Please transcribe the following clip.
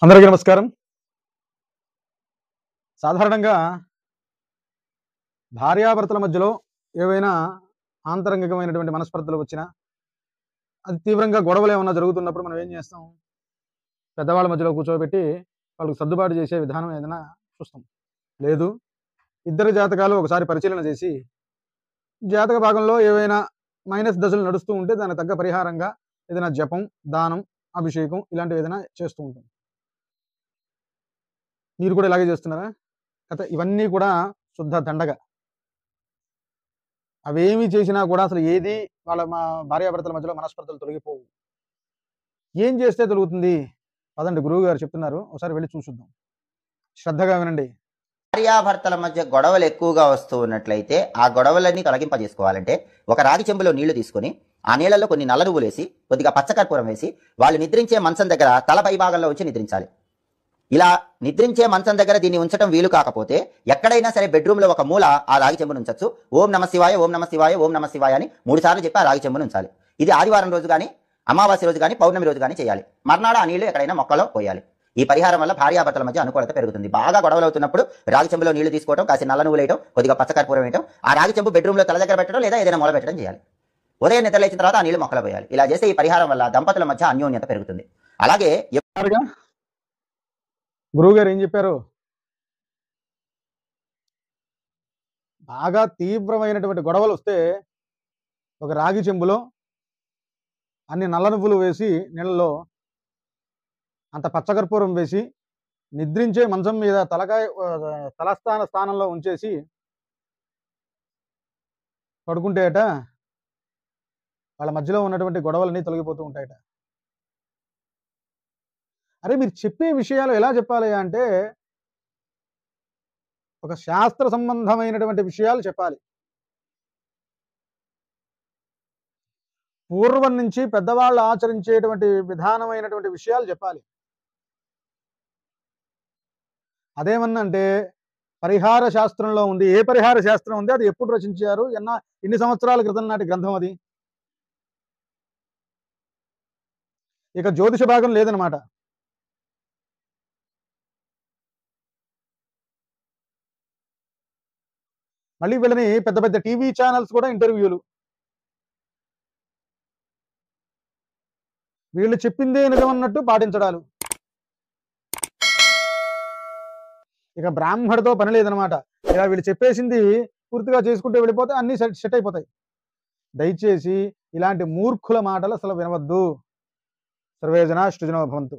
అందరికీ నమస్కారం. సాధారణంగా భార్యాభర్తల మధ్యలో ఏవైనా ఆంతరంగికమైనటువంటి మనస్పర్ధలు వచ్చినా, అది తీవ్రంగా గొడవలేమన్నా జరుగుతున్నప్పుడు మనం ఏం చేస్తాం? పెద్దవాళ్ళ మధ్యలో కూర్చోబెట్టి వాళ్ళకి సర్దుబాటు చేసే విధానం ఏదైనా చూస్తాం. లేదు, ఇద్దరి జాతకాలు ఒకసారి పరిశీలన చేసి, జాతక భాగంలో ఏవైనా మైనస్ దశలు నడుస్తూ ఉంటే దానికి తగ్గ పరిహారంగా ఏదైనా జపం, దానం, అభిషేకం ఇలాంటివి ఏదైనా చేస్తూ ఉంటాం. మీరు కూడా ఇలాగే చేస్తున్నారా? ఇవన్నీ కూడా శుద్ధ దండగ. అవేమి చేసినా కూడా అసలు ఏది మా భార్యాభర్తల మధ్యలో మనస్పర్ధలు తొలగిపోవు. ఏం చేస్తే తొలుగుతుంది? పదండి, గురువుగారు చెప్తున్నారు. ఒకసారి వెళ్లి చూసొద్దాం. శ్రద్ధగా వినండి. భార్యాభర్తల మధ్య గొడవలు ఎక్కువగా వస్తూ ఉన్నట్లయితే ఆ గొడవలన్నీ తొలగింపజేసుకోవాలంటే ఒక రాగి చెంబులో నీళ్లు తీసుకొని ఆ నీళ్లలో కొన్ని నల్ల నువ్వులు వేసి కొద్దిగా పచ్చకర్పూరం వేసి వాళ్ళు నిద్రించే మంచం దగ్గర తల పై భాగంలో ఉంచి నిద్రించాలి. ఇలా నిద్రించే మంచం దగ్గర దీన్ని ఉంచడం వీలు కాకపోతే ఎక్కడైనా సరే బెడ్రూమ్ లో ఒక మూల ఆ రాగి చెంబును ఉంచొచ్చు. ఓం నమ శివాయ, ఓం నమ శివాయ, ఓం నమ శివాయ అని 3 సార్లు చెప్పి ఆ రాగి చెంబును ఉంచాలి. ఇది ఆదివారం రోజు కానీ, అమావాస్య రోజు కానీ, పౌర్ణమి రోజు కానీ చేయాలి. మర్నాడు ఆ నీళ్లు ఎక్కడైనా మొక్కలో పోయాలి. ఈ పరిహారం వల్ల భార్యాభర్తల మధ్య అనుకూలత పెరుగుతుంది. బాగా గొడవలు అవుతున్నప్పుడు రాగి చెంబులో నీళ్లు తీసుకోవడం, కాసి నల్ల నువ్వులు వేయడం, కొద్దిగా పచ్చకర్పూరం వేయడం, ఆ రాగి చెంబు బెడ్రూమ్ లో తల దగ్గర పెట్టడం లేదా ఏదైనా మూల పెట్టడం చేయాలి. ఉదయం నిద్ర లేచిన తర్వాత ఆ నీళ్లు మొక్కలు పోయాలి. ఇలా చేస్తే ఈ పరిహారం వల్ల దంపతుల మధ్య అన్యోన్యత పెరుగుతుంది. అలాగే గురువు గారు ఏం చెప్పారు? బాగా తీవ్రమైనటువంటి గొడవలు వస్తే ఒక రాగి చెంబులో అన్ని నల్ల నువ్వులు వేసి నీళ్ళలో అంత పచ్చకర్పూరం వేసి నిద్రించే మంచం మీద తలస్థాన స్థానంలో ఉంచేసి పడుకుంటేట వాళ్ళ మధ్యలో ఉన్నటువంటి గొడవలన్నీ తొలగిపోతూ ఉంటాయట. అరే, మీరు చెప్పే విషయాలు ఎలా చెప్పాలి అంటే ఒక శాస్త్ర సంబంధమైనటువంటి విషయాలు చెప్పాలి. పూర్వం నుంచి పెద్దవాళ్ళు ఆచరించేటువంటి విధానమైనటువంటి విషయాలు చెప్పాలి. అదేమన్నంటే పరిహార శాస్త్రంలో ఉంది. ఏ పరిహార శాస్త్రం ఉంది? అది ఎప్పుడు రచించారు? ఎన్ని సంవత్సరాల క్రితం నాటి గ్రంథం అది? ఇక జ్యోతిష భాగం లేదనమాట. మళ్ళీ వీళ్ళని పెద్ద పెద్ద టీవీ ఛానల్స్ కూడా ఇంటర్వ్యూలు. వీళ్ళు చెప్పిందే నిజమన్నట్టు పాటించడాలు. ఇక బ్రాహ్మడితో పని లేదనమాట. ఇలా వీళ్ళు చెప్పేసింది పూర్తిగా చేసుకుంటూ వెళ్ళిపోతే అన్ని సెట్ అయిపోతాయి. దయచేసి ఇలాంటి మూర్ఖుల మాటలు అసలు వినవద్దు. సర్వే జనా సుఖినో భవంతు.